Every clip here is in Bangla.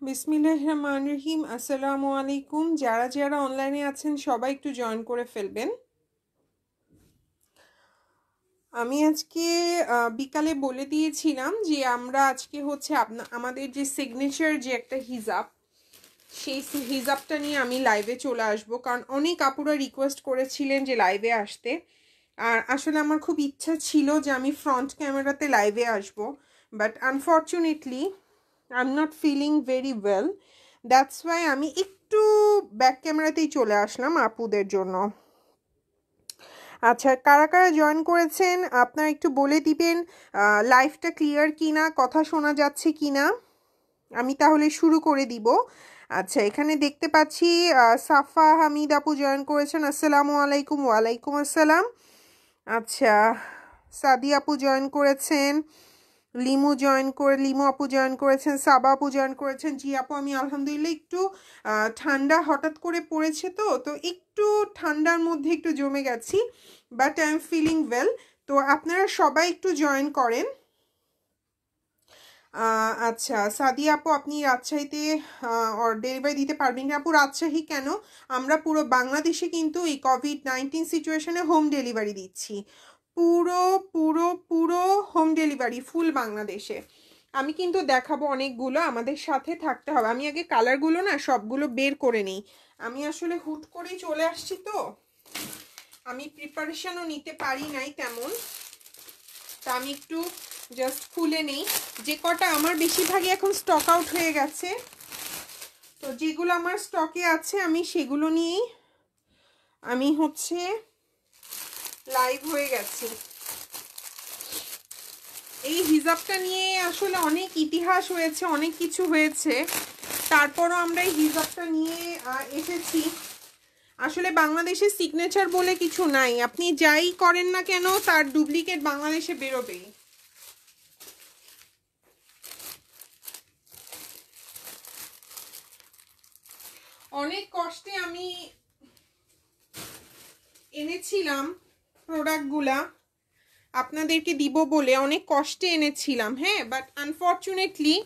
বিসমিল্লাহির রহমানির রহিম। আসসালামু আলাইকুম। যারা যারা অনলাইনে আছেন সবাই একটু জয়েন করে ফেলবেন। আমি আজকে বিকালে বলে দিয়েছিলাম যে আমরা আজকে হচ্ছে আমাদের যে সিগনেচার যে একটা হিজাব, সেই হিজাবটা নিয়ে আমি লাইভে চলে আসব, কারণ অনেক আপুরা রিকোয়েস্ট করেছিলেন যে লাইভে আসতে। আর আসলে আমার খুব ইচ্ছা ছিল যে আমি ফ্রন্ট ক্যামেরাতে লাইভে আসব, but unfortunately I am not feeling very well. That's why আমি একটু ব্যাক ক্যামেরাতেই চলে আসলাম আপুদের জন্য। আচ্ছা, কারা কারা জয়েন করেছেন আপনারা একটু বলে দিবেন, লাইভটা ক্লিয়ার কিনা, কথা শোনা যাচ্ছে কিনা। আমি তাহলে শুরু করে দিব। আচ্ছা, এখানে দেখতে পাচ্ছি সাফা হামিদ আপু জয়েন করেছেন। আসসালামু আলাইকুম। ওয়ালাইকুম আসসালাম। আচ্ছা, সাদি আপু জয়েন করেছেন, লিমু আপু জয়েন করেছেন, সাবা আপু জয়েন করেছেন। জি আপু, আমি আলহামদুলিল্লাহ একটু ঠান্ডা হঠাৎ করে পড়েছে, তো একটু ঠান্ডার মধ্যে একটু জমে গেছি, but I am feeling well. তো আপনারা সবাই একটু জয়েন করেন। আচ্ছা, সাদিয়া আপু আপনি রাজশাহীতে ডেলিভারি দিতে পারবেন না? আপু রাজশাহী কেন, আমরা পুরো বাংলাদেশে কিন্তু এই COVID-19 সিচুয়েশনে হোম ডেলিভারি দিচ্ছি। পুরো পুরো পুরো হোম ডেলিভারি ফুল বাংলাদেশে। আমি কিন্তু দেখাবো অনেকগুলো, আমাদের সাথে থাকতে হবে। আমি আগে কালারগুলো না সবগুলো বের করে নিই। আমি আসলে হুট করেই চলে আসছি, তো আমি প্রিপারেশনও নিতে পারি নাই তেমন। তা আমি একটু জাস্ট খুলে নেই। যে কটা আমার বেশিরভাগই এখন স্টক আউট হয়ে গেছে, তো যেগুলো আমার স্টকে আছে আমি সেগুলো নিয়েই আমি হচ্ছে লাইভ হয়ে গেছি। এই হিজাবটা নিয়ে আসলে অনেক ইতিহাস হয়েছে, অনেক কিছু হয়েছে, তারপরও আমরা এই হিজাবটা নিয়ে এসেছি। আসলে বাংলাদেশে সিগনেচার বলে কিছু নাই, আপনি যাই করেন না কেন তার ডুপ্লিকেট বাংলাদেশে বেরোবেই। অনেক কষ্টে আমি এনেছিলাম প্রোডাক্টগুলা, আপনাদেরকে দিব বলে অনেক কষ্টে এনেছিলাম, হ্যাঁ, বাট আনফর্চুনেটলি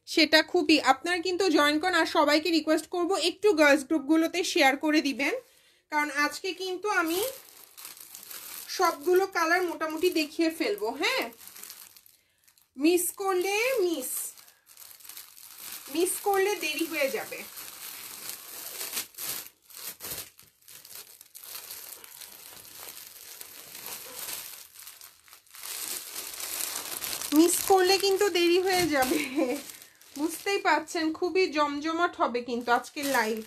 সেটা খুবই, আপনারা কিন্তু জয়েন করেন। আর সবাইকে রিকোয়েস্ট করব একটু গার্লস গ্রুপগুলোতে শেয়ার করে দিবেন, কারণ আজকে কিন্তু আমি সবগুলো কালার মোটামুটি দেখিয়ে ফেলবো। হ্যাঁ, মিস করলে দেরি হয়ে যাবে। মিস করলে কিন্তু দেরি হয়ে যাবে, বুঝতেই পারছেন। খুবই জমজমাট হবে কিন্তু আজকের লাইভ।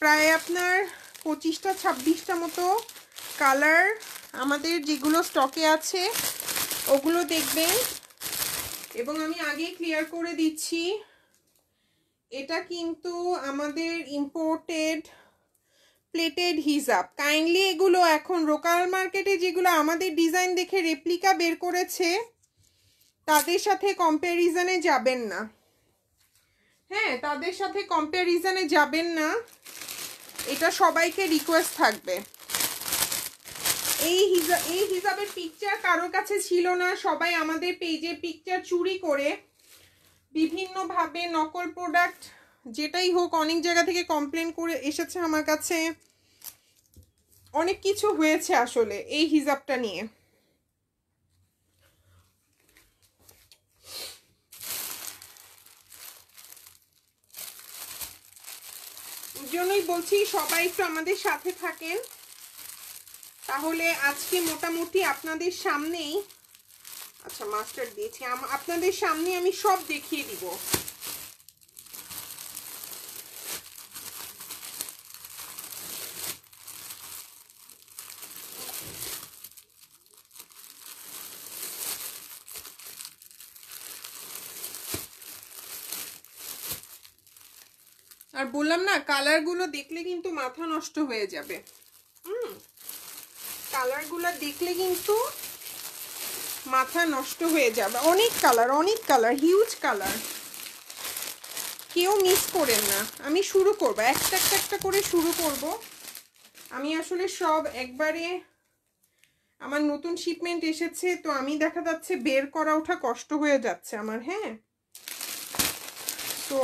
প্রায় আপনার 25টা 26টা মতো কালার আমাদের যেগুলো স্টকে আছে ওগুলো দেখবেন। এবং আমি আগেই ক্লিয়ার করে দিচ্ছি, এটা কিন্তু আমাদের ইম্পোর্টেড প্লেটেড হিজাব। কাইন্ডলি এগুলো এখন লোকাল মার্কেটে যেগুলো আমাদের ডিজাইন দেখে রেপ্লিকা বের করেছে তাদের সাথে কম্প্যারিজনে যাবেন না। হ্যাঁ, তাদের সাথে কম্প্যারিজনে যাবেন না, এটা সবাইকে রিকোয়েস্ট থাকবে। এই হিজাবের পিকচার কারোর কাছে ছিল না, সবাই আমাদের পেজে পিকচার চুরি করে বিভিন্নভাবে নকল প্রোডাক্ট যেটাই হোক অনেক জায়গা থেকে কমপ্লেন করে এসেছে আমার কাছে। অনেক কিছু হয়েছে আসলে এই হিজাবটা নিয়ে। জন্যই বলছি সবাই একটু আমাদের সাথে থাকেন, তাহলে আজকে মোটামুটি আপনাদের সামনেই, আচ্ছা মাস্টার্ড দিয়েছি, আপনাদের সামনে আমি সব দেখিয়ে দিব। আর বললাম না, কালারগুলো দেখলে কিন্তু মাথা নষ্ট হয়ে যাবে। কালারগুলো দেখলে কিন্তু মাথা নষ্ট হয়ে যাবে। অনেক কালার, হিউজ কালার, কেউ মিস করেন না। আমি শুরু করব, একটা করে শুরু করব। আমি আসলে সব একবারে, আমার নতুন শিপমেন্ট এসেছে, তো আমি দেখা যাচ্ছে বের করা ওঠা কষ্ট হয়ে যাচ্ছে আমার। হ্যাঁ, তো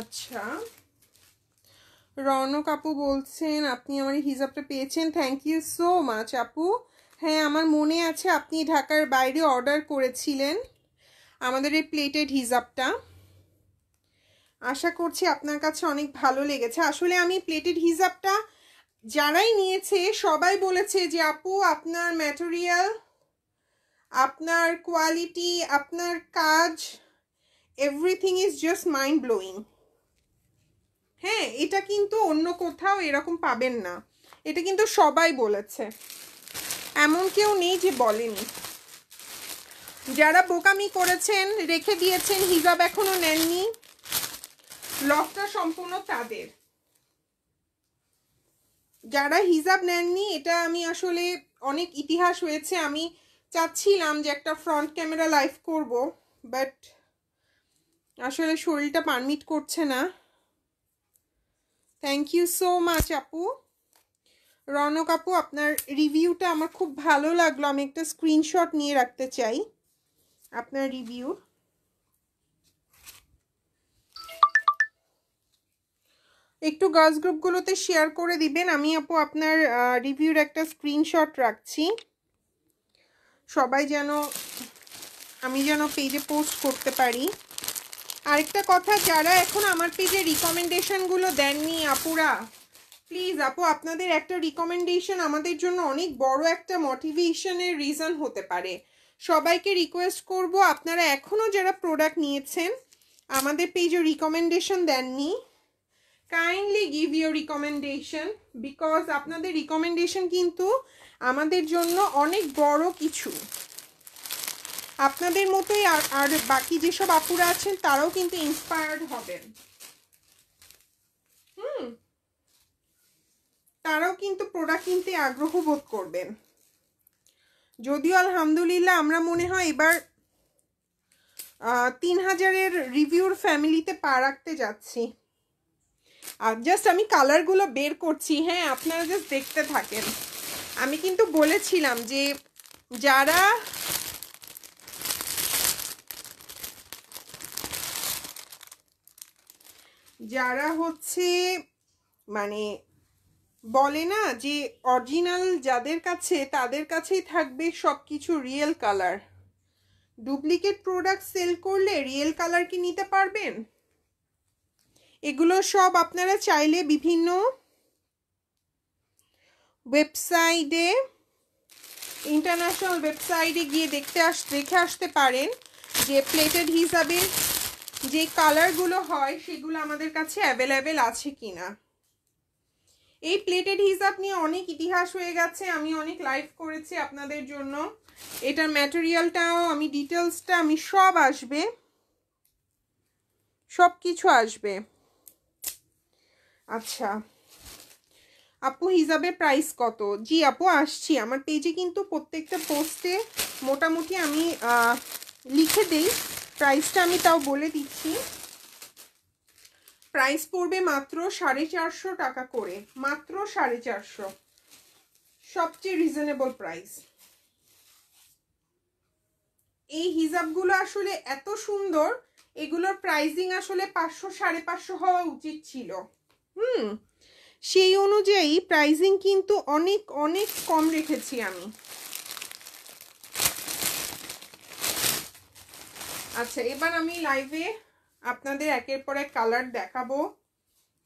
আচ্ছা, রৌনক আপু বলছেন আপনি আমার হিজাবটা পেয়েছেন, থ্যাংক ইউ সো মাচ আপু। হ্যাঁ, আমার মনে আছে আপনি ঢাকার বাইরে অর্ডার করেছিলেন আমাদের এই প্লেটেড হিজাবটা। আশা করছি আপনার কাছে অনেক ভালো লেগেছে। আসলে আমি প্লেটেড হিজাবটা যারাই নিয়েছে সবাই বলেছে যে আপু আপনার ম্যাটেরিয়াল, আপনার কোয়ালিটি, আপনার কাজ, everything is just mind blowing. হ্যাঁ, এটা কিন্তু অন্য কোথাও এরকম পাবেন না, এটা কিন্তু সবাই বলেছে, এমন কেউ নেই যে বলেনি। যারা বোকামি করেছেন, রেখে দিয়েছেন, হিজাব এখনো নেননি, লসটা সম্পূর্ণ তাদের। যারা হিজাব নেননি, এটা আমি আসলে অনেক ইতিহাস হয়েছে, আমি চাচ্ছিলাম যে একটা ফ্রন্ট ক্যামেরা লাইভ করব, বাট আসলে শরীরটা পারমিট করছে না। থ্যাংক ইউ সো মাচ আপু। রৌনক আপু আপনার রিভিউটা আমার খুব ভালো লাগলো, আমি একটা স্ক্রিনশট নিয়ে রাখতে চাই আপনার রিভিউ। একটু গার্লস গ্রুপগুলোতে শেয়ার করে দিবেন, আমি আপু আপনার রিভিউর একটা স্ক্রিনশট রাখছি, সবাই যেন, আমি যেন পেজে পোস্ট করতে পারি। আরেকটা কথা, যারা এখন আমার পেজে রিকমেন্ডেশনগুলো দেননি আপুরা, প্লিজ আপু আপনাদের একটা রিকমেন্ডেশন আমাদের জন্য অনেক বড় একটা মোটিভেশনের রিজন হতে পারে। সবাইকে রিকোয়েস্ট করব, আপনারা এখনও যারা প্রোডাক্ট নিয়েছেন আমাদের পেজে রিকমেন্ডেশন দেননি, kindly give your recommendation, because আপনাদের রিকমেন্ডেশন কিন্তু আমাদের জন্য অনেক বড় কিছু। আপনাদের মতোই আর বাকি যেসব আপুরা আছেন তারাও কিন্তু ইন্সপায়ার্ড হবেন। তারাও কিন্তু প্রোডাক্ট কিনতে আগ্রহ বোধ করবেন। যদিও আলহামদুলিল্লাহ আমরা মনে হয় এবার 3000-এর রিভিউর ফ্যামিলিতে পা রাখতে যাচ্ছি। আর জাস্ট আমি কালারগুলো বের করছি, হ্যাঁ আপনারা জাস্ট দেখতে থাকেন। আমি কিন্তু বলেছিলাম যে যারা হচ্ছে মানে বলে না যে অরিজিনাল যাদের কাছে তাদের কাছেই থাকবে সব কিছু real colour, duplicate product sell করলে রিয়েল কালার কি নিতে পারবেন? এগুলো সব আপনারা চাইলে বিভিন্ন ওয়েবসাইটে, ইন্টারন্যাশনাল ওয়েবসাইটে গিয়ে দেখে আসতে পারেন যে প্লেটেড হিসাবে যে কালারগুলো হয় সেগুলো আমাদের কাছে অ্যাভেলেবেল আছে কিনা। এই প্লেটেড হিসাব নিয়ে অনেক ইতিহাস হয়ে গেছে, আমি অনেক লাইভ করেছি আপনাদের জন্য। এটার ম্যাটেরিয়ালটাও আমি ডিটেলসটা আমি সব আসবে, সব কিছু আসবে। আচ্ছা আপু হিজাবের প্রাইস কত? জি আপু আসছি, আমার পেজে কিন্তু প্রত্যেকটা পোস্টে মোটামুটি আমি লিখে দেই প্রাইসটা, আমি তাও বলে দিচ্ছি। প্রাইস পড়বে মাত্র 450 টাকা করে, মাত্র 450, সবচেয়ে রিজনেবল প্রাইস। এই হিজাবগুলো আসলে এত সুন্দর, এগুলোর প্রাইসিং আসলে 500 550 হওয়া উচিত ছিল। সেই অনুযায়ী প্রাইসিং কিন্তু অনেক অনেক কম রেখেছি আমি। আচ্ছা এবার আমি লাইভে আপনাদের একের পর এক কালার দেখাবো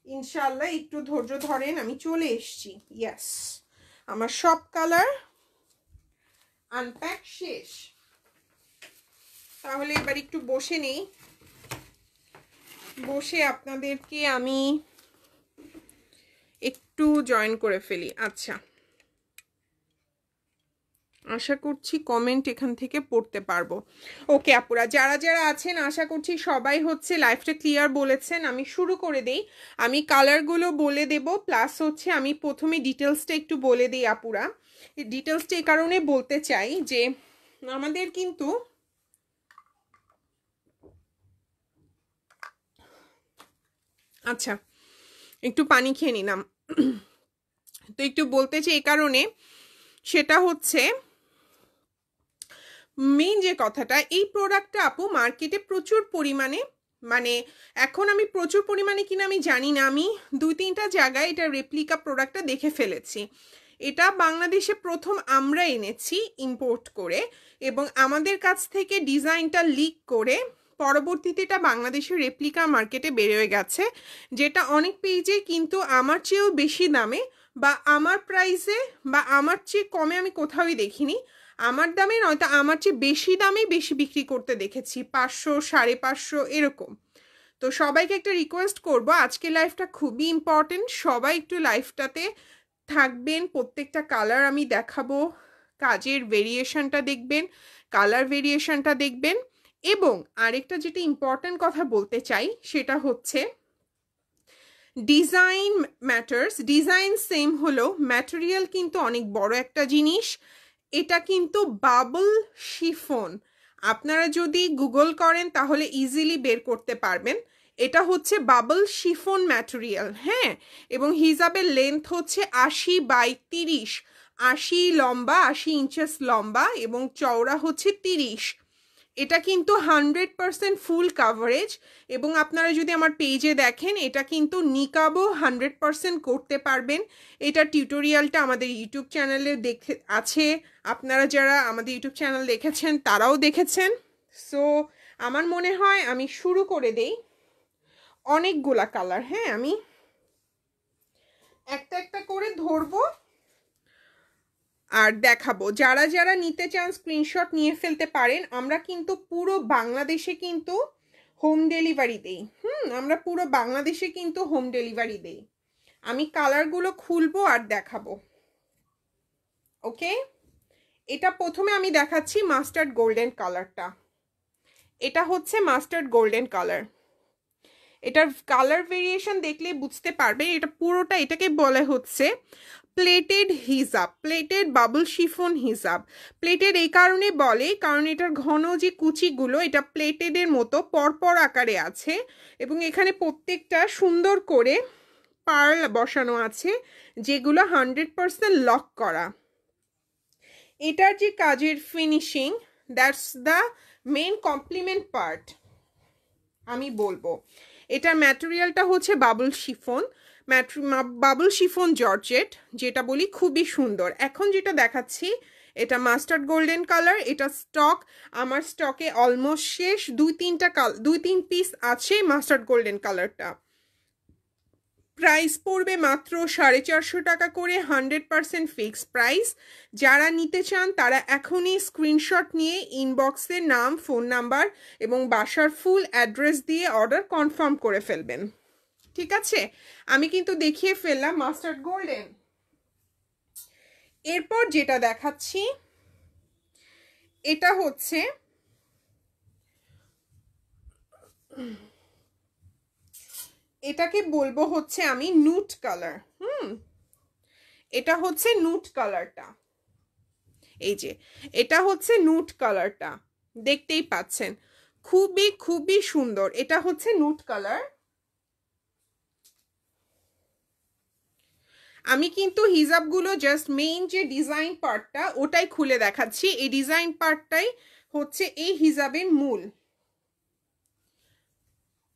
ইনশাআল্লাহ, একটু ধৈর্য ধরেন, আমি চলে এসেছি। ইয়েস, আমার সব কালার আনপ্যাক শেষ। তাহলে এবার একটু বসে নেই, বসে আপনাদেরকে আমি একটু জয়েন করে ফেলি। আচ্ছা আশা করছি কমেন্ট এখান থেকে পড়তে পারবো। ওকে আপুরা যারা যারা আছেন আশা করছি সবাই হচ্ছে লাইভটা ক্লিয়ার বলেছেন। আমি শুরু করে দেই, আমি কালারগুলো বলে দেব, প্লাস হচ্ছে আমি প্রথমে ডিটেলসটা একটু বলে দিই আপুরা। ডিটেলসটা এই কারণে বলতে চাই যে আমাদের কিন্তু আচ্ছা একটু পানি খেয়ে নিলাম, তো একটু বলতে চাই এই কারণে সেটা হচ্ছে মেইন যে কথাটা, এই প্রোডাক্টটা আপু মার্কেটে প্রচুর পরিমাণে, মানে এখন আমি প্রচুর পরিমাণে কিনা আমি জানি না, আমি 2-3টা জায়গায় এটা রেপ্লিকা প্রোডাক্টটা দেখে ফেলেছি। এটা বাংলাদেশে প্রথম আমরা এনেছি ইম্পোর্ট করে, এবং আমাদের কাছ থেকে ডিজাইনটা লিক করে পরবর্তীতে এটা বাংলাদেশের রেপ্লিকা মার্কেটে বেরিয়ে গেছে, যেটা অনেক পেজে কিন্তু আমার চেয়েও বেশি দামে বা আমার প্রাইসে বা আমার চেয়ে কমে আমি কোথাওই দেখিনি। আমার দামে নয়তো আমার চেয়ে বেশি দামে বেশি বিক্রি করতে দেখেছি, 500, 550 এরকম। তো সবাইকে একটা রিকোয়েস্ট করব, আজকে লাইফটা খুবই ইম্পর্টেন্ট, সবাই একটু লাইফটাতে থাকবেন। প্রত্যেকটা কালার আমি দেখাবো, কাজের ভেরিয়েশনটা দেখবেন, কালার ভেরিয়েশনটা দেখবেন। এবং আরেকটা যেটা ইম্পর্টেন্ট কথা বলতে চাই সেটা হচ্ছে ডিজাইন ম্যাটার্স। ডিজাইন সেম হলো, ম্যাটেরিয়াল কিন্তু অনেক বড় একটা জিনিস। এটা কিন্তু বাবল শিফন, আপনারা যদি গুগল করেন তাহলে ইজিলি বের করতে পারবেন। এটা হচ্ছে বাবল শিফন ম্যাটেরিয়াল, হ্যাঁ। এবং হিজাবের লেন্থ হচ্ছে 80/30, 80 লম্বা, 80 ইঞ্চেস লম্বা, এবং চওড়া হচ্ছে 30। এটা কিন্তু 100% ফুল কাভারেজ। এবং আপনারা যদি আমার পেজে দেখেন, এটা কিন্তু নিকাবও 100% করতে পারবেন। এটা টিউটোরিয়ালটা আমাদের ইউটিউব চ্যানেলে দেখে আছে, আপনারা যারা আমাদের ইউটিউব চ্যানেল দেখেছেন তারাও দেখেছেন। সো আমার মনে হয় আমি শুরু করে দেই। অনেকগুলা কালার, হ্যাঁ, আমি একটা একটা করে ধরবো আর দেখাবো। যারা যারা নিতে চান স্ক্রিনশট নিয়ে ফেলতে পারেন। আমরা কিন্তু পুরো বাংলাদেশে কিন্তু হোম ডেলিভারি দেই, আমরা পুরো বাংলাদেশে কিন্তু হোম ডেলিভারি দেই। আমি কালারগুলো খুলবো আর দেখাবো, ওকে। এটা প্রথমে আমি দেখাচ্ছি মাস্টার্ড গোল্ডেন কালারটা। এটা হচ্ছে মাস্টার্ড গোল্ডেন কালার। এটার কালার ভেরিয়েশন দেখলে বুঝতে পারবে, এটা পুরোটা, এটাকে বলে হচ্ছে প্লেটেড হিজাব, প্লেটেড বাবল শিফন হিজাব। প্লেটেড এই কারণে বলে কারণ এটার ঘন যে কুচিগুলো এটা প্লেটেডের মতো পরপর আকারে আছে, এবং এখানে প্রত্যেকটা সুন্দর করে পার্ল বসানো আছে যেগুলো 100% লক করা। এটার যে কাজের finishing, that's the main complement part আমি বলবো। এটার ম্যাটেরিয়ালটা হচ্ছে bubble chiffon, bubble chiffon georgette, যেটা বলি খুবই সুন্দর। এখন যেটা দেখাচ্ছি এটা মাস্টার্ড গোল্ডেন কালার। এটা স্টক, আমার স্টকে অলমোস্ট শেষ, 2-3 পিস আছে মাস্টার্ড গোল্ডেন কালারটা। প্রাইস পড়বে মাত্র 450 টাকা করে, 100% ফিক্সড প্রাইস। যারা নিতে চান তারা এখনই স্ক্রিনশট নিয়ে ইনবক্সে নাম, ফোন নাম্বার এবং বাসার ফুল অ্যাড্রেস দিয়ে অর্ডার কনফার্ম করে ফেলবেন, ঠিক আছে। আমি কিন্তু দেখিয়ে ফেললাম মাস্টার্ড গোল্ডেন। এরপর যেটা দেখাচ্ছি এটা হচ্ছে এটাকে বলবো হচ্ছে আমি নুট কালার। এটা হচ্ছে নুট কালারটা, এই যে এটা হচ্ছে নুট কালারটা, দেখতেই পাচ্ছেন খুবই খুবই সুন্দর। এটা হচ্ছে নুট কালার। আমি কিন্তু হিজাবগুলো জাস্ট মেইন যে ডিজাইন পার্টটা ওটাই খুলে দেখাচ্ছি। এই ডিজাইন পার্টটাই হচ্ছে এই হিজাবের মূল।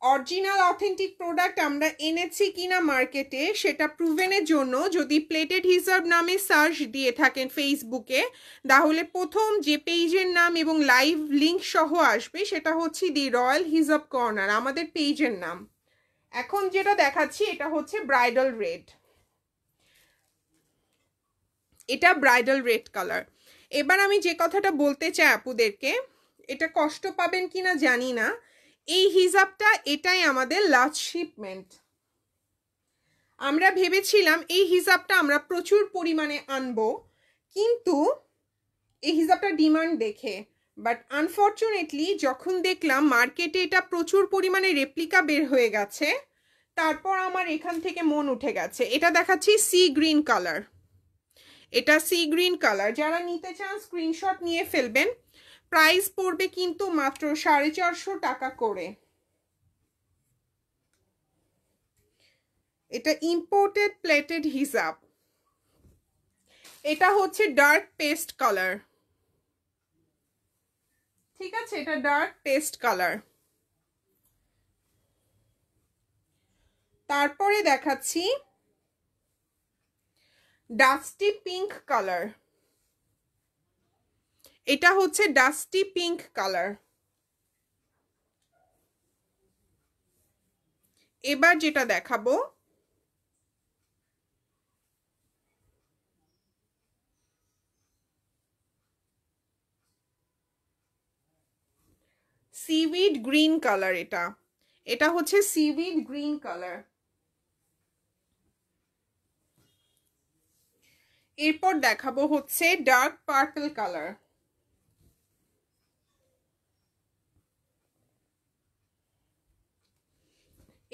অরিজিনাল অথেন্টিক প্রোডাক্ট আমরা এনেছি কিনা মার্কেটে সেটা প্রুভেনের জন্য যদি প্লেটেড হিজাব নামে সার্চ দিয়ে থাকেন ফেসবুকে, তাহলে প্রথম যে পেজের নাম এবং লাইভ লিংক সহ আসবে সেটা হচ্ছে দি রয়্যাল হিজাব কর্নার, আমাদের পেজের নাম। এখন যেটা দেখাচ্ছি এটা হচ্ছে ব্রাইডাল রেড, এটা ব্রাইডাল রেড কালার। এবার আমি যে কথাটা বলতে চাই আপুদেরকে, এটা কষ্ট পাবেন কিনা জানি না, এই হিজাবটা এটাই আমাদের লাস্ট শিপমেন্ট। আমরা ভেবেছিলাম এই হিজাবটা আমরা প্রচুর পরিমাণে আনবো, কিন্তু এই হিজাবটা ডিমান্ড দেখে, বাট আনফর্চুনেটলি যখন দেখলাম মার্কেটে এটা প্রচুর পরিমাণে রেপ্লিকা বের হয়ে গেছে, তারপর আমার এখান থেকে মন উঠে গেছে। এটা দেখাচ্ছি সি গ্রিন কালার, এটা সি গ্রিন কালার। যারা নিতে চান স্ক্রিনশট নিয়ে ফেলবেন। প্রাইস পড়বে কিন্তু মাত্র 450 টাকা করে। এটা ইম্পোর্টেড প্লেটেড হিজাব। এটা হচ্ছে ডার্ক পেস্ট কালার, ঠিক আছে, এটা ডার্ক পেস্ট কালার। তারপরে দেখাচ্ছি ডাস্টি পিঙ্ক কালার, এটা হচ্ছে ডাস্টি পিঙ্ক কালার। এবার যেটা দেখাবো সিউইড গ্রিন কালার, এটা হচ্ছে সিউইড গ্রিন কালার। এরপর দেখাবো হচ্ছে ডার্ক পার্পল কালার,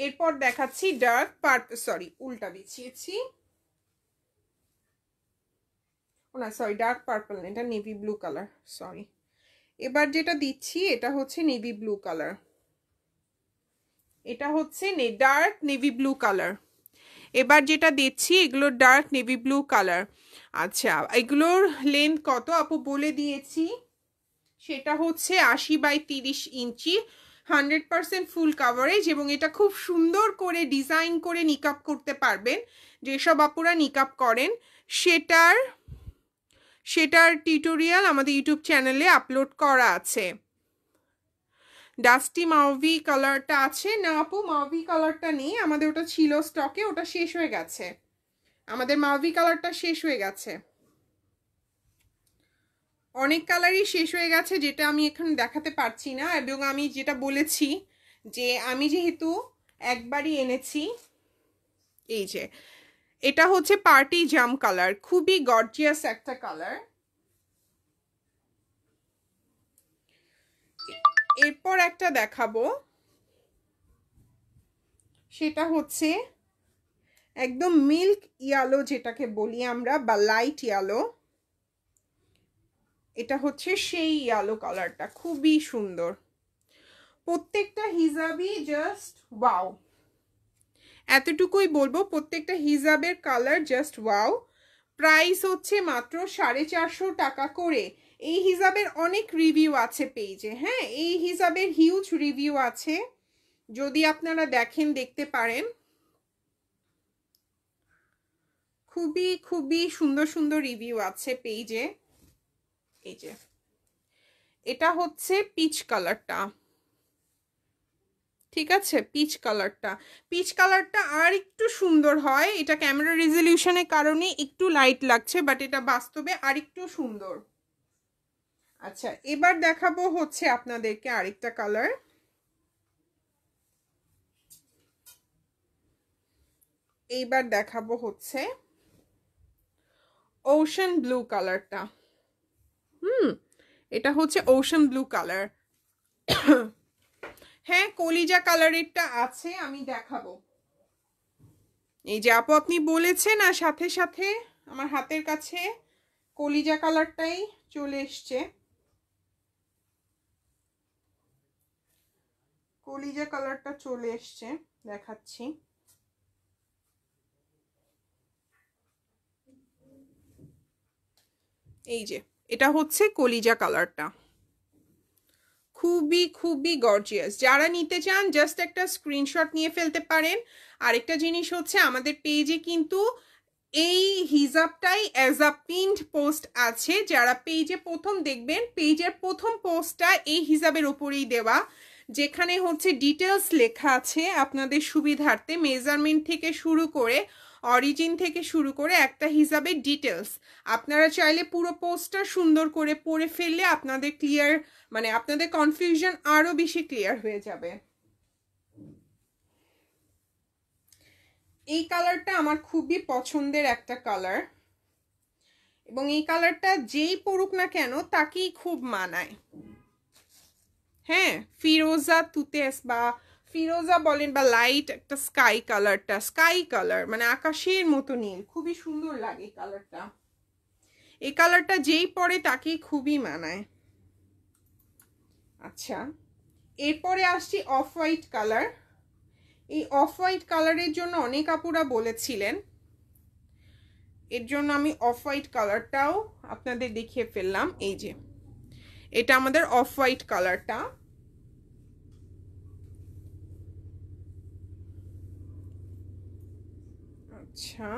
এরপর দেখাচ্ছি ডার্ক পার্পল, সরি উল্টা বিছিয়েছি, না সরি ডার্ক পার্পল না, এটা নেভি ব্লু কালার, সরি। এবার যেটা দিচ্ছি এটা হচ্ছে নেভি ব্লু কালার, এটা হচ্ছে ডার্ক নেভি ব্লু কালার। এবার যেটা দিচ্ছি এগুলো ডার্ক নেভি ব্লু কালার। আচ্ছা, এগুলোর লেন্থ কত আপু বলে দিয়েছি, সেটা হচ্ছে 80x30 ইঞ্চি, 100% ফুল কাভারেজ, এবং এটা খুব সুন্দর করে ডিজাইন করে নিকাপ করতে পারবেন। যেসব আপুরা নিকাপ করেন সেটার টিউটোরিয়াল আমাদের ইউটিউব চ্যানেলে আপলোড করা আছে। ডাস্টি মাউভি কালারটা আছে না আপু? মাউভি কালারটা নেই আমাদের, ওটা ছিল স্টকে, ওটা শেষ হয়ে গেছে, আমাদের মাউভি কালারটা শেষ হয়ে গেছে। অনেক কালারই শেষ হয়ে গেছে যেটা আমি এখন দেখাতে পারছি না, এবং আমি যেটা বলেছি যে আমি যেহেতু একবারই এনেছি, এই যে এটা হচ্ছে পার্টি জাম কালার, খুবই গর্জিয়াস একটা কালার। এরপর একটা দেখাবো, সেটা হচ্ছে একদম মিল্ক ইয়েলো যেটাকে বলি আমরা, বা লাইট ইয়েলো, এটা হচ্ছে সেই ইয়েলো কালারটা, খুবই সুন্দর। প্রত্যেকটা হিজাবই জাস্ট ওয়াও, এতটুকুই বলবো, প্রত্যেকটা হিজাবের কালার জাস্ট ওয়াও। প্রাইস হচ্ছে মাত্র 450 টাকা করে। এই হিজাবের অনেক রিভিউ আছে পেজে, হ্যাঁ এই হিজাবের হিউজ রিভিউ আছে, যদি আপনারা দেখেন দেখতে পারেন, খুবই খুবই সুন্দর সুন্দর রিভিউ আছে পেজে। এই যে এটা হচ্ছে পিচ কালারটা, ঠিক আছে, পিচ কালারটা আর একটু সুন্দর হয়, এটা ক্যামেরা রেজলিউশনের কারণে একটু লাইট লাগছে, বাট এটা বাস্তবে আর একটু সুন্দর। আচ্ছা, এবার দেখাবো হচ্ছে আপনাদেরকে আরেকটা কালার, এইবার দেখাবো হচ্ছে ওশান ব্লু কালারটা। এটা হচ্ছে ওশান ব্লু কালার। হ্যাঁ কলিজা কালারেরটা আছে, আমি দেখাবো। এই যে আপু আপনি বলেছেন, আর সাথে সাথে আমার হাতের কাছে কলিজা কালারটাই চলে এসছে, কলিজা কালারটা চলে এসছে, দেখাচ্ছি। এই যে এটা হচ্ছে কলিজা কালারটা, খুবই খুবই গর্জিয়াস। যারা নিতে চান জাস্ট একটা স্ক্রিনশট নিয়ে ফেলতে পারেন। আরেকটা জিনিস হচ্ছে আমাদের পেজে কিন্তু এই হিজাবটাই অ্যাজ আ পিন্ড পোস্ট আছে, যারা পেজে প্রথম দেখবেন পেজের প্রথম পোস্টটা এই হিজাবের উপরেই দেওয়া, যেখানে হচ্ছে ডিটেলস লেখা আছে আপনাদের সুবিধার্থে, মেজারমেন্ট থেকে শুরু করে অরিজিন থেকে শুরু করে একটা হিসাবের ডিটেলস। আপনারা চাইলে পুরো পোস্টটা সুন্দর করে পড়ে ফেললে আপনাদের ক্লিয়ার, মানে আপনাদের কনফিউশন আরো বেশি ক্লিয়ার হয়ে যাবে। এই কালারটা আমার খুবই পছন্দের একটা কালার, এবং এই কালারটা যেই পড়ুক না কেন তাকেই খুব মানায়। হ্যাঁ ফিরোজা তুতেস বা ফিরোজা বলেন বা লাইট একটা স্কাই কালারটা, স্কাই কালার মানে আকাশের মতো নীল, খুবই সুন্দর লাগে কালারটা। এই কালারটা যেই পরে তাকেই খুবই মানায়। আচ্ছা, এরপরে আসছি অফ হোয়াইট কালার। এই অফ হোয়াইট কালারের জন্য অনেক আপুরা বলেছিলেন, এর জন্য আমি অফ হোয়াইট কালারটাও আপনাদের দেখিয়ে ফেললাম। এই যে এটা আমাদের অফ হোয়াইট কালারটা। আচ্ছা,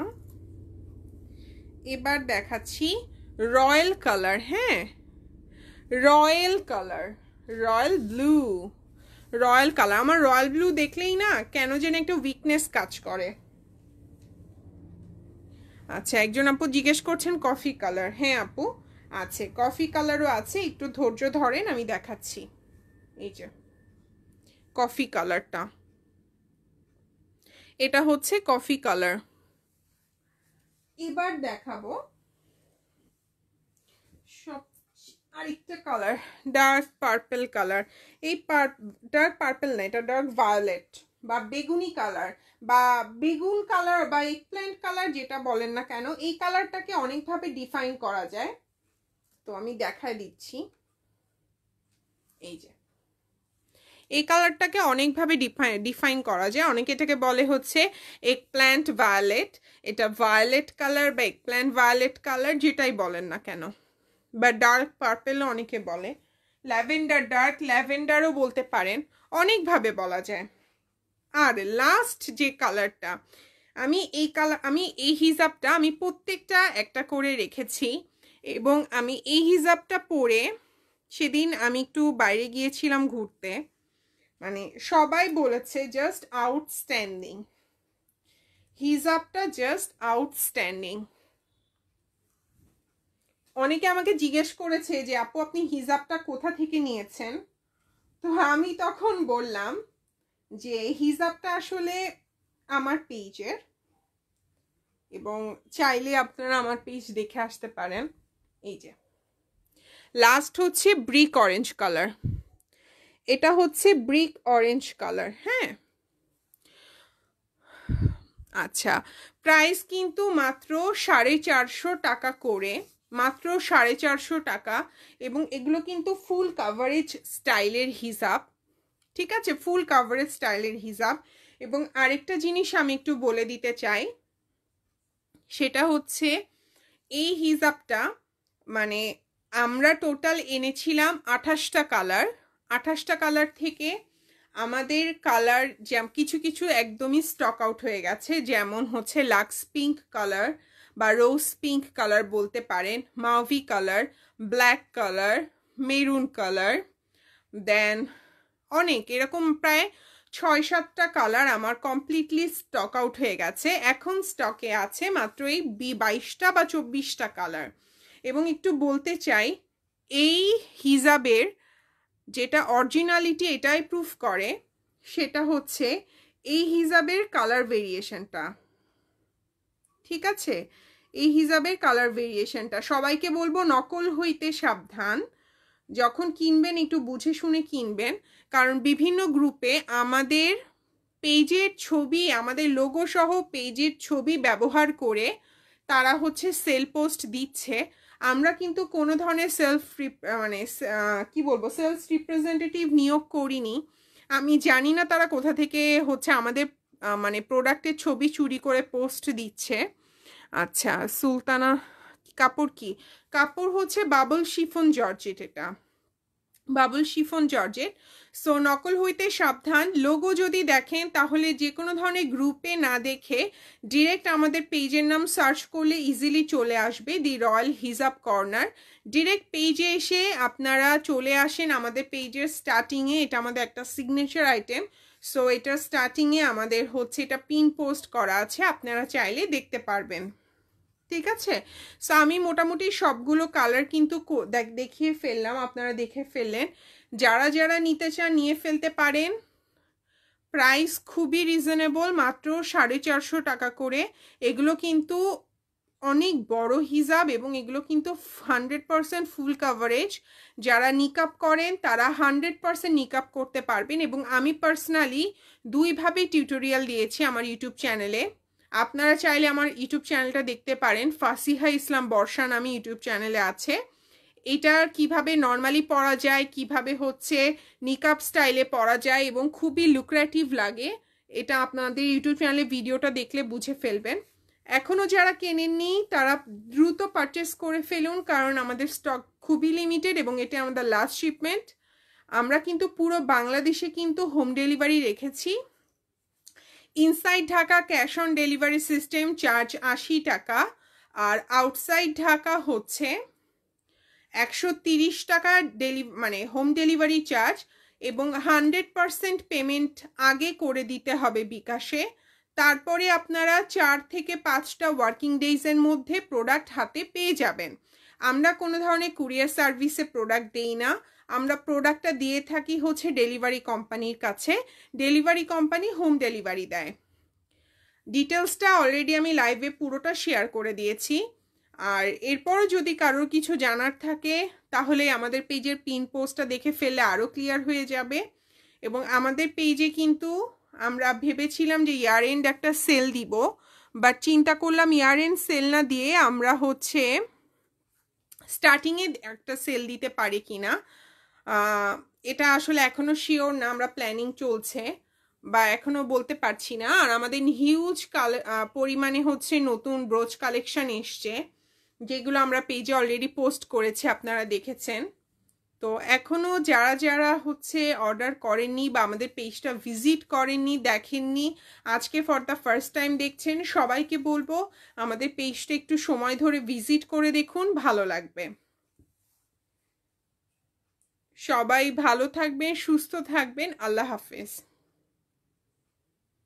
এবার দেখাচ্ছি রয়্যাল কালার। হ্যাঁ, royal colour, royal blue, royal colour. আমার রয়্যাল ব্লু দেখলেই না কেন যেন একটু উইকনেস কাজ করে। আচ্ছা, একজন আপু জিজ্ঞেস করছেন কফি কালার। হ্যাঁ আপু আছে, কফি কালারও আছে, একটু ধৈর্য ধরেন আমি দেখাচ্ছি। এই যে কফি কালারটা, এটা হচ্ছে কফি কালার। এবার দেখাবো সব আরেকটা কালার, ডার্ক পার্পল কালার। এই ডার্ক পার্পল না, এটা ডার্ক ভায়োলেট বা বেগুনি কালার বা বেগুন কালার বা এগপ্ল্যান্ট কালার, যেটা বলেন না কেন, এই কালারটাকে অনেকভাবে ডিফাইন করা যায়। তো আমি দেখাই দিচ্ছি। এই যে এই কালারটাকে অনেকভাবে ডিফাইন করা যায়। অনেকে এটাকে বলে হচ্ছে এগপ্ল্যান্ট ভায়োলেট, এটা ভায়োলেট কালার বা এগপ্ল্যান্ট ভায়োলেট কালার, যেটাই বলেন না কেন, বা ডার্ক পার্পেলও অনেকে বলে, ল্যাভেন্ডার, ডার্ক ল্যাভেন্ডারও বলতে পারেন, অনেকভাবে বলা যায়। আর লাস্ট যে কালারটা, আমি এই হিজাবটা আমি প্রত্যেকটা একটা করে রেখেছি, এবং আমি এই হিজাবটা পরে সেদিন আমি একটু বাইরে গিয়েছিলাম ঘুরতে, মানে সবাই বলেছে জাস্ট আউটস্ট্যান্ডিং, হিজাবটা জাস্ট আউটস্ট্যান্ডিং। অনেকে আমাকে জিজ্ঞেস করেছে যে আপু আপনি হিজাবটা কোথা থেকে নিয়েছেন। তো আমি তখন বললাম যে হিজাবটা আসলে আমার পেজের, এবং চাইলে আপনারা আমার পেজ দেখে আসতে পারেন। এই যে লাস্ট হচ্ছে ব্রিক অরেঞ্জ কালার, এটা হচ্ছে ব্রিক অরেঞ্জ কালার। হ্যাঁ, আচ্ছা, প্রাইস কিন্তু মাত্র 450 টাকা করে, মাত্র 450 টাকা। এবং এগুলো কিন্তু ফুল কাভারেজ স্টাইলের হিজাব, ঠিক আছে, ফুল কাভারেজ স্টাইলের হিজাব। এবং আরেকটা জিনিস আমি একটু বলে দিতে চাই, সেটা হচ্ছে এই হিজাবটা মানে আমরা টোটাল এনেছিলাম 28টা কালার। 28টা কালার থেকে আমাদের কালার কিছু কিছু একদমই স্টক আউট হয়ে গেছে, যেমন হচ্ছে লাক্স পিঙ্ক কালার বা রোজ পিঙ্ক কালার বলতে পারেন, mauve colour, black colour, maroon colour, then অনেক এরকম প্রায় 6-7টা কালার আমার কমপ্লিটলি স্টক আউট হয়ে গেছে। এখন স্টকে আছে মাত্র এই 22টা বা 24টা কালার। এবং একটু বলতে চাই, এই হিজাবের যেটা অরিজিনালিটি এটাই প্রুফ করে, সেটা হচ্ছে এই হিজাবের কালার ভেরিয়েশনটা, ঠিক আছে, এই হিজাবের কালার ভেরিয়েশনটা। সবাইকে বলবো নকল হইতে সাবধান, যখন কিনবেন একটু বুঝে শুনে কিনবেন, কারণ বিভিন্ন গ্রুপে আমাদের পেজের ছবি, আমাদের লোগো সহ পেজের ছবি ব্যবহার করে তারা হচ্ছে সেল পোস্ট দিচ্ছে। আমরা কিন্তু কোনো ধরনের সেলস রিপ্রেজেন্টেটিভ নিয়োগ করিনি। আমি জানি না তারা কোথা থেকে হচ্ছে আমাদের মানে প্রোডাক্টের ছবি চুরি করে পোস্ট দিচ্ছে। আচ্ছা, সুলতানা কাপড়, কি কাপড় হচ্ছে বাবল শিফন জর্জেট, এটা বাবল শিফন জর্জেট। সো নকল হইতে সাবধান। লোগো যদি দেখেন তাহলে যে কোনো ধরনের গ্রুপে না দেখে ডিরেক্ট আমাদের পেজের নাম সার্চ করলে ইজিলি চলে আসবে, দি রয়্যাল হিজাব কর্নার। ডিরেক্ট পেজে এসে আপনারা চলে আসেন আমাদের পেজের স্টার্টিংয়ে, এটা আমাদের একটা সিগনেচার আইটেম। সো এটার স্টার্টিংয়ে আমাদের হচ্ছে এটা পিন পোস্ট করা আছে, আপনারা চাইলে দেখতে পারবেন, ঠিক আছে। সো আমি মোটামুটি সবগুলো কালার কিন্তু দেখিয়ে ফেললাম, আপনারা দেখে ফেললেন। যারা যারা নিতে চান নিয়ে ফেলতে পারেন। প্রাইস খুবই রিজনেবল, মাত্র 450 টাকা করে। এগুলো কিন্তু অনেক বড় হিজাব এবং এগুলো কিন্তু 100% ফুল কাভারেজ। যারা নিকাব করেন তারা 100% নিকাব করতে পারবেন। এবং আমি পার্সোনালি 2ভাবে টিউটোরিয়াল দিয়েছি আমার ইউটিউব চ্যানেলে, আপনারা চাইলে আমার ইউটিউব চ্যানেলটা দেখতে পারেন, ফাসিহা ইসলাম বর্ষা নামে ইউটিউব চ্যানেলে আছে। এটার কিভাবে নর্মালি পরা যায়, কিভাবে হচ্ছে নিকাব স্টাইলে পরা যায় এবং খুবই লুক্রেটিভ লাগে, এটা আপনাদের ইউটিউব চ্যানেলে ভিডিওটা দেখলে বুঝে ফেলবেন। এখনও যারা কেনেননি তারা দ্রুত পারচেস করে ফেলুন, কারণ আমাদের স্টক খুবই লিমিটেড এবং এটা আমাদের লাস্ট শিপমেন্ট। আমরা কিন্তু পুরো বাংলাদেশে কিন্তু হোম ডেলিভারি রেখেছি। Inside Dhaka cash on delivery system, charge 80 টাকা, আর আউটসাইড ঢাকা হচ্ছে 130 টাকা মানে হোম ডেলিভারি চার্জ, এবং 100% পেমেন্ট আগে করে দিতে হবে বিকাশে। তারপরে আপনারা 4 থেকে 5টা ওয়ার্কিং ডেজের মধ্যে প্রোডাক্ট হাতে পেয়ে যাবেন। আমরা কোনো ধরনের কুরিয়ার সার্ভিসে প্রোডাক্ট দেই না, আমরা প্রোডাক্টটা দিয়ে থাকি হচ্ছে ডেলিভারি কোম্পানির কাছে। ডেলিভারি কোম্পানি হোম ডেলিভারি দেয়। ডিটেলসটা অলরেডি আমি লাইভে পুরোটা শেয়ার করে দিয়েছি। আর এরপরও যদি কারোর কিছু জানার থাকে তাহলে আমাদের পেজের পিন পোস্টটা দেখে ফেললে আরও ক্লিয়ার হয়ে যাবে। এবং আমাদের পেজে কিন্তু আমরা ভেবেছিলাম যে ইয়ার এন্ড একটা সেল দিব, বাট চিন্তা করলাম ইয়ার এন্ড সেল না দিয়ে আমরা হচ্ছে স্টার্টিংয়ে একটা সেল দিতে পারি কিনা। এটা আসলে এখনো শিওর না, আমরা প্ল্যানিং চলছে বা এখনো বলতে পারছি না। আর আমাদের হিউজ পরিমাণে হচ্ছে নতুন ব্রোচ কালেকশন এসছে, যেগুলো আমরা পেজে অলরেডি পোস্ট করেছি, আপনারা দেখেছেন। তো এখনো যারা যারা হচ্ছে অর্ডার করেননি বা আমাদের পেজটা ভিজিট করেননি, দেখেননি, আজকে ফর দ্য ফার্স্ট টাইম দেখছেন, সবাইকে বলবো আমাদের পেজটা একটু সময় ধরে ভিজিট করে দেখুন, ভালো লাগবে। সবাই ভালো থাকবেন, সুস্থ থাকবেন, আল্লাহ হাফেজ।